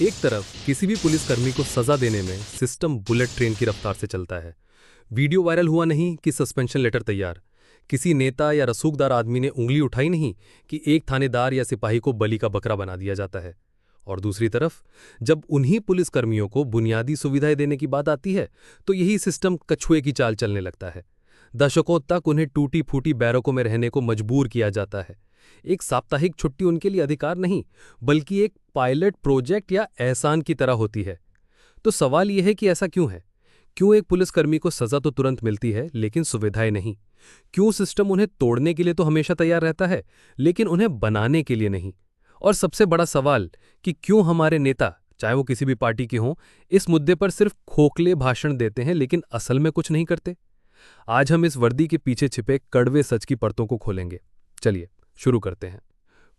एक तरफ किसी भी पुलिसकर्मी को सजा देने में सिस्टम बुलेट ट्रेन की रफ्तार से चलता है। वीडियो वायरल हुआ नहीं कि सस्पेंशन लेटर तैयार। किसी नेता या रसूखदार आदमी ने उंगली उठाई नहीं कि एक थानेदार या सिपाही को बलि का बकरा बना दिया जाता है। और दूसरी तरफ जब उन्हीं पुलिसकर्मियों को बुनियादी सुविधाएं देने की बात आती है तो यही सिस्टम कछुए की चाल चलने लगता है। दशकों तक उन्हें टूटी फूटी बैरकों में रहने को मजबूर किया जाता है। एक साप्ताहिक छुट्टी उनके लिए अधिकार नहीं बल्कि एक पायलट प्रोजेक्ट या एहसान की तरह होती है। तो सवाल यह है कि ऐसा क्यों है? क्यों एक पुलिसकर्मी को सजा तो तुरंत मिलती है लेकिन सुविधाएं नहीं? क्यों सिस्टम उन्हें तोड़ने के लिए तो हमेशा तैयार रहता है लेकिन उन्हें बनाने के लिए नहीं? और सबसे बड़ा सवाल कि क्यों हमारे नेता, चाहे वो किसी भी पार्टी के हों, इस मुद्दे पर सिर्फ खोखले भाषण देते हैं लेकिन असल में कुछ नहीं करते? आज हम इस वर्दी के पीछे छिपे कड़वे सच की परतों को खोलेंगे। चलिए शुरू करते हैं।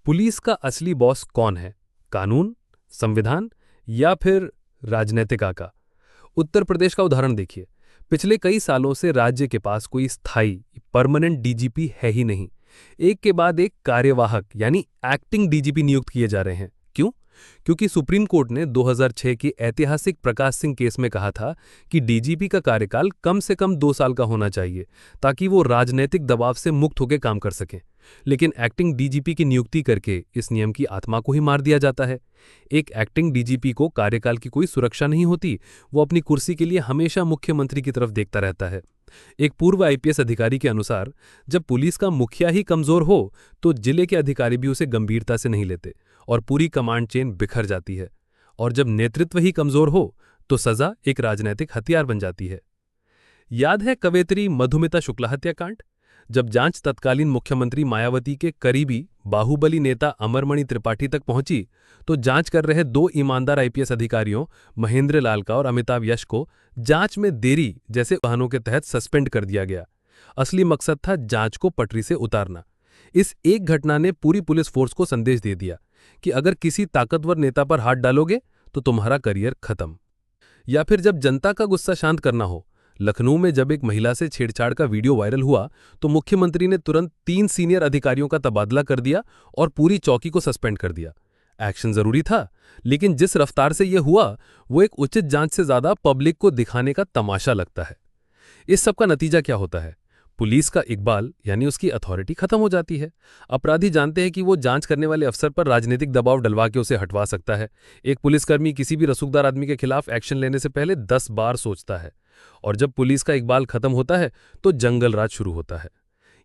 पुलिस का असली बॉस कौन है? कानून, संविधान या फिर राजनीतिक आका? उत्तर प्रदेश का उदाहरण देखिए। पिछले कई सालों से राज्य के पास कोई स्थायी परमानेंट डीजीपी है ही नहीं। एक के बाद एक कार्यवाहक यानी एक्टिंग डीजीपी नियुक्त किए जा रहे हैं। क्यों? क्योंकि सुप्रीम कोर्ट ने 2006 के ऐतिहासिक प्रकाश सिंह केस में कहा था कि डीजीपी का कार्यकाल कम से कम 2 साल का होना चाहिए ताकि वो राजनीतिक दबाव से मुक्त होकर काम कर सकें। लेकिन एक्टिंग डीजीपी की नियुक्ति करके इस नियम की आत्मा को ही मार दिया जाता है। एक एक्टिंग डीजीपी को कार्यकाल की कोई सुरक्षा नहीं होती। वो अपनी कुर्सी के लिए हमेशा मुख्यमंत्री की तरफ देखता रहता है। एक पूर्व आईपीएस अधिकारी के अनुसार जब पुलिस का मुखिया ही कमजोर हो तो जिले के अधिकारी भी उसे गंभीरता से नहीं लेते और पूरी कमांड चेन बिखर जाती है। और जब नेतृत्व ही कमजोर हो तो सजा एक राजनीतिक हथियार बन जाती है। याद है कवयित्री मधुमिता शुक्ला हत्याकांड? जब जांच तत्कालीन मुख्यमंत्री मायावती के करीबी बाहुबली नेता अमरमणि त्रिपाठी तक पहुंची तो जांच कर रहे 2 ईमानदार आईपीएस अधिकारियों महेंद्र लाल का और अमिताभ यश को जांच में देरी जैसे बहानों के तहत सस्पेंड कर दिया गया। असली मकसद था जांच को पटरी से उतारना। इस एक घटना ने पूरी पुलिस फोर्स को संदेश दे दिया कि अगर किसी ताकतवर नेता पर हाथ डालोगे तो तुम्हारा करियर खत्म। या फिर जब जनता का गुस्सा शांत करना हो, लखनऊ में जब एक महिला से छेड़छाड़ का वीडियो वायरल हुआ तो मुख्यमंत्री ने तुरंत 3 सीनियर अधिकारियों का तबादला कर दिया और पूरी चौकी को सस्पेंड कर दिया। एक्शन जरूरी था लेकिन जिस रफ्तार से यह हुआ वो एक उचित जांच से ज्यादा पब्लिक को दिखाने का तमाशा लगता है। इस सब का नतीजा क्या होता है? पुलिस का इकबाल यानी उसकी अथॉरिटी खत्म हो जाती है। अपराधी जानते हैं कि वो जांच करने वाले अफसर पर राजनीतिक दबाव डलवा के उसे हटवा सकता है। एक पुलिसकर्मी किसी भी रसूखदार आदमी के खिलाफ एक्शन लेने से पहले 10 बार सोचता है। और जब पुलिस का इकबाल खत्म होता है तो जंगल राज शुरू होता है।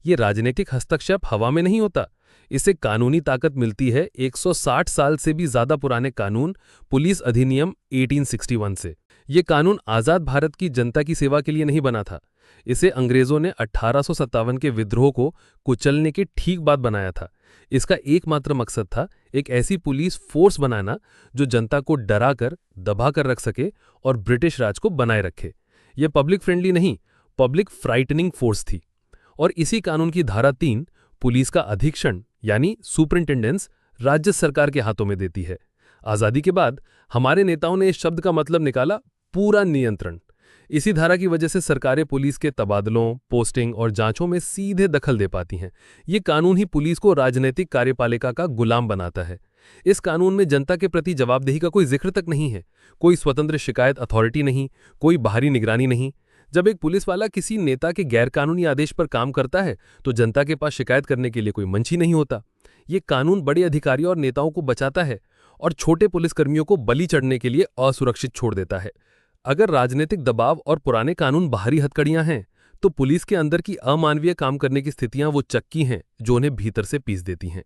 ये राजनीतिक हस्तक्षेप हवा में नहीं होता, इसे कानूनी ताकत मिलती है 160 साल से भी ज्यादा पुराने कानून पुलिस अधिनियम 1861 से। ये कानून आजाद भारत की जनता की सेवा के लिए नहीं बना था। इसे अंग्रेजों ने 1857 के विद्रोह को कुचलने के ठीक बाद बनाया था। इसका एकमात्र मकसद था एक ऐसी पुलिस फोर्स बनाना जो जनता को डराकर दबाकर रख सके और ब्रिटिश राज को बनाए रखे। यह पब्लिक फ्रेंडली नहीं, पब्लिक फ्राइटनिंग फोर्स थी। और इसी कानून की धारा 3 पुलिस का अधीक्षण यानी सुपरिंटेंडेंस राज्य सरकार के हाथों में देती है। आजादी के बाद हमारे नेताओं ने इस शब्द का मतलब निकाला पूरा नियंत्रण। इसी धारा की वजह से सरकारें पुलिस के तबादलों, पोस्टिंग और जांचों में सीधे दखल दे पाती हैं। ये कानून ही पुलिस को राजनीतिक कार्यपालिका का गुलाम बनाता है। इस कानून में जनता के प्रति जवाबदेही का कोई जिक्र तक नहीं है। कोई स्वतंत्र शिकायत अथॉरिटी नहीं, कोई बाहरी निगरानी नहीं। जब एक पुलिस वाला किसी नेता के गैरकानूनी आदेश पर काम करता है तो जनता के पास शिकायत करने के लिए कोई मंच ही नहीं होता। ये कानून बड़े अधिकारियों और नेताओं को बचाता है और छोटे पुलिसकर्मियों को बलि चढ़ने के लिए असुरक्षित छोड़ देता है। अगर राजनीतिक दबाव और पुराने कानून बाहरी हथकड़ियां हैं तो पुलिस के अंदर की अमानवीय काम करने की स्थितियां वो चक्की हैं जो उन्हें भीतर से पीस देती हैं।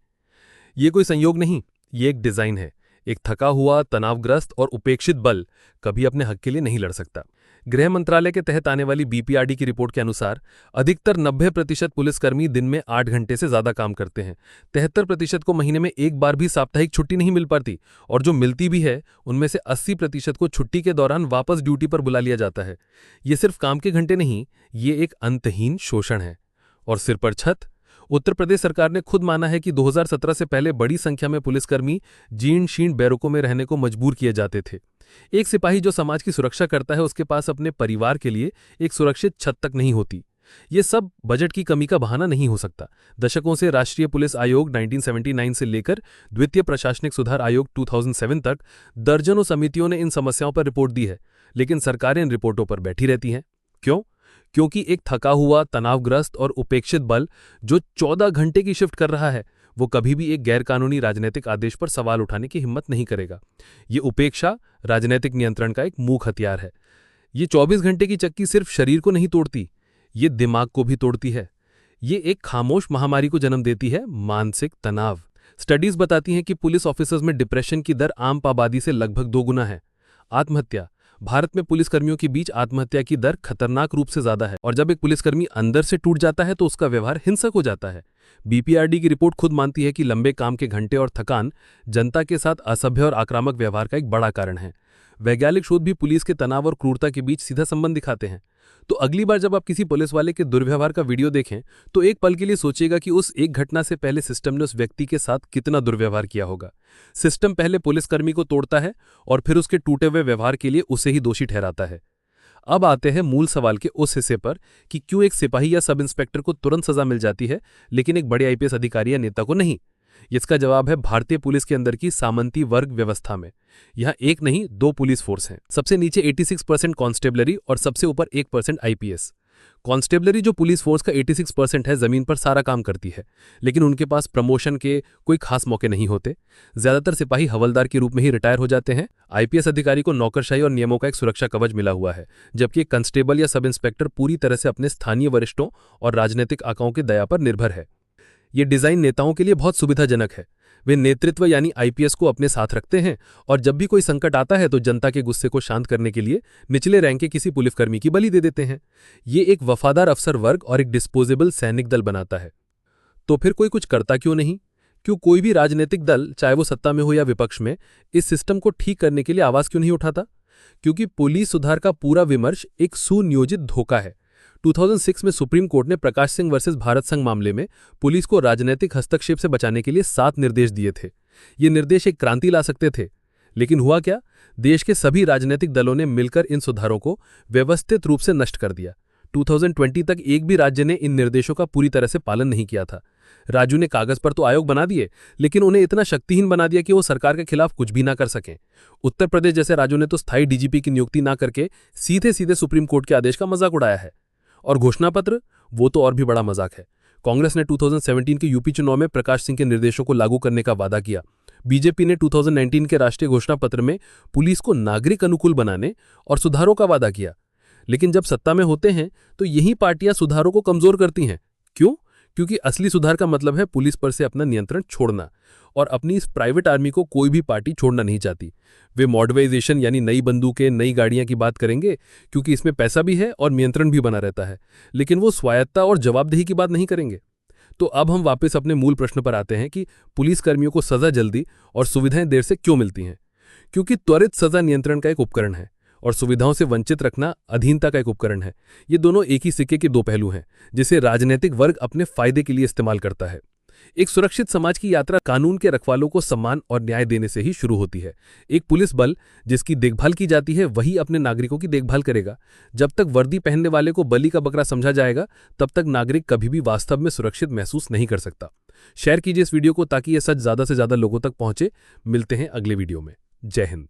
ये कोई संयोग नहीं, ये एक डिजाइन है। एक थका हुआ, तनावग्रस्त और उपेक्षित बल कभी अपने हक के लिए नहीं लड़ सकता। गृह मंत्रालय के तहत आने वाली बीपीआरडी की रिपोर्ट के अनुसार अधिकतर 90% पुलिसकर्मी दिन में 8 घंटे से ज्यादा काम करते हैं। 73% को महीने में एक बार भी साप्ताहिक छुट्टी नहीं मिल पाती और जो मिलती भी है उनमें से 80% को छुट्टी के दौरान वापस ड्यूटी पर बुला लिया जाता है। ये सिर्फ काम के घंटे नहीं, ये एक अंतहीन शोषण है। और सिर पर छत? उत्तर प्रदेश सरकार ने खुद माना है कि 2017 से पहले बड़ी संख्या में पुलिसकर्मी जीर्ण शीर्ण बैरकों में रहने को मजबूर किए जाते थे। एक सिपाही जो समाज की सुरक्षा करता है उसके पास अपने परिवार के लिए एक सुरक्षित छत तक नहीं होती। ये सब बजट की कमी का बहाना नहीं हो सकता। दशकों से राष्ट्रीय पुलिस आयोग 1979 से लेकर द्वितीय प्रशासनिक सुधार आयोग 2007 तक दर्जनों समितियों ने इन समस्याओं पर रिपोर्ट दी है, लेकिन सरकारें इन रिपोर्टों पर बैठी रहती हैं। क्यों? क्योंकि एक थका हुआ, तनावग्रस्त और उपेक्षित बल जो 14 घंटे की शिफ्ट कर रहा है, वो कभी भी एक गैरकानूनी राजनीतिक आदेश पर सवाल उठाने की हिम्मत नहीं करेगा। ये उपेक्षा राजनीतिक नियंत्रण का एक मूक हथियार है। ये 24 घंटे की चक्की सिर्फ शरीर को नहीं तोड़ती, ये दिमाग को भी तोड़ती है। ये एक खामोश महामारी को जन्म देती है, मानसिक तनाव। स्टडीज बताती हैं कि पुलिस ऑफिसर्स में डिप्रेशन की दर आम आबादी से लगभग 2 गुना है। आत्महत्या, भारत में पुलिसकर्मियों के बीच आत्महत्या की दर खतरनाक रूप से ज्यादा है, और जब एक पुलिसकर्मी अंदर से टूट जाता है तो उसका व्यवहार हिंसक हो जाता है। बीपीआरडी की रिपोर्ट खुद मानती है कि लंबे काम के घंटे और थकान जनता के साथ असभ्य और आक्रामक व्यवहार का एक बड़ा कारण है। वैज्ञानिक शोध भी पुलिस के तनाव और क्रूरता के बीच सीधा संबंध दिखाते हैं। तो अगली बार जब आप किसी पुलिस वाले के दुर्व्यवहार का वीडियो देखें तो एक पल के लिए सोचिएगा कि उस एक घटना से पहले सिस्टम ने उस व्यक्ति के साथ कितना दुर्व्यवहार किया होगा। सिस्टम पहले पुलिसकर्मी को तोड़ता है और फिर उसके टूटे हुए व्यवहार के लिए उसे ही दोषी ठहराता है। अब आते हैं मूल सवाल के उस हिस्से पर कि क्यों एक सिपाही या सब इंस्पेक्टर को तुरंत सजा मिल जाती है लेकिन एक बड़े आईपीएस अधिकारी या नेता को नहीं। इसका जवाब है भारतीय पुलिस के अंदर की सामंती वर्ग व्यवस्था में। यहां एक नहीं, 2 पुलिस फोर्स हैं। सबसे नीचे 86% कांस्टेबलरी और सबसे ऊपर 1% आईपीएस। कांस्टेबलरी जो पुलिस फोर्स का 86% है, जमीन पर सारा काम करती है, लेकिन उनके पास प्रमोशन के कोई खास मौके नहीं होते। ज्यादातर सिपाही हवलदार के रूप में ही रिटायर हो जाते हैं। आईपीएस अधिकारी को नौकरशाही और नियमों का एक सुरक्षा कवच मिला हुआ है, जबकि एक कांस्टेबल या सब इंस्पेक्टर पूरी तरह से अपने स्थानीय वरिष्ठों और राजनीतिक आकाओं की दया पर निर्भर है। ये डिजाइन नेताओं के लिए बहुत सुविधाजनक है। वे नेतृत्व यानी आईपीएस को अपने साथ रखते हैं और जब भी कोई संकट आता है तो जनता के गुस्से को शांत करने के लिए निचले रैंक के किसी पुलिसकर्मी की बलि दे देते हैं। ये एक वफादार अफसर वर्ग और एक डिस्पोजेबल सैनिक दल बनाता है। तो फिर कोई कुछ करता क्यों नहीं? क्यों कोई भी राजनीतिक दल, चाहे वो सत्ता में हो या विपक्ष में, इस सिस्टम को ठीक करने के लिए आवाज क्यों नहीं उठाता? क्योंकि पुलिस सुधार का पूरा विमर्श एक सुनियोजित धोखा है। 2006 में सुप्रीम कोर्ट ने प्रकाश सिंह वर्सेस भारत संघ मामले में पुलिस को राजनीतिक हस्तक्षेप से बचाने के लिए 7 निर्देश दिए थे। ये निर्देश एक क्रांति ला सकते थे, लेकिन हुआ क्या? देश के सभी राजनीतिक दलों ने मिलकर इन सुधारों को व्यवस्थित रूप से नष्ट कर दिया। 2020 तक एक भी राज्य ने इन निर्देशों का पूरी तरह से पालन नहीं किया था। राज्यों ने कागज पर तो आयोग बना दिए, लेकिन उन्हें इतना शक्तिहीन बना दिया कि वो सरकार के खिलाफ कुछ भी ना कर सकें। उत्तर प्रदेश जैसे राज्यों ने तो स्थायी डीजीपी की नियुक्ति ना करके सीधे सीधे सुप्रीम कोर्ट के आदेश का मजाक उड़ाया है। और घोषणा पत्र, वो तो और भी बड़ा मजाक है। कांग्रेस ने 2017 के यूपी चुनाव में प्रकाश सिंह के निर्देशों को लागू करने का वादा किया। बीजेपी ने 2019 के राष्ट्रीय घोषणा पत्र में पुलिस को नागरिक अनुकूल बनाने और सुधारों का वादा किया। लेकिन जब सत्ता में होते हैं तो यही पार्टियां सुधारों को कमजोर करती हैं। क्यों? क्योंकि असली सुधार का मतलब है पुलिस पर से अपना नियंत्रण छोड़ना, और अपनी इस प्राइवेट आर्मी को कोई भी पार्टी छोड़ना नहीं चाहती। वे मॉडर्नाइजेशन यानी नई बंदूकें, नई गाड़ियां की बात करेंगे क्योंकि इसमें पैसा भी है और नियंत्रण भी बना रहता है, लेकिन वो स्वायत्ता और जवाबदेही की बात नहीं करेंगे। तो अब हम वापस अपने मूल प्रश्न पर आते हैं कि पुलिसकर्मियों को सजा जल्दी और सुविधाएं देर से क्यों मिलती हैं? क्योंकि त्वरित सजा नियंत्रण का एक उपकरण है और सुविधाओं से वंचित रखना अधीनता का एक उपकरण है। ये दोनों एक ही सिक्के के 2 पहलू हैं, जिसे राजनीतिक वर्ग अपने फायदे के लिए इस्तेमाल करता है। एक सुरक्षित समाज की यात्रा कानून के रखवालों को सम्मान और न्याय देने से ही शुरू होती है। एक पुलिस बल जिसकी देखभाल की जाती है वही अपने नागरिकों की देखभाल करेगा। जब तक वर्दी पहनने वाले को बलि का बकरा समझा जाएगा, तब तक नागरिक कभी भी वास्तव में सुरक्षित महसूस नहीं कर सकता। शेयर कीजिए इस वीडियो को ताकि यह सच ज्यादा से ज्यादा लोगों तक पहुंचे। मिलते हैं अगले वीडियो में। जय हिंद।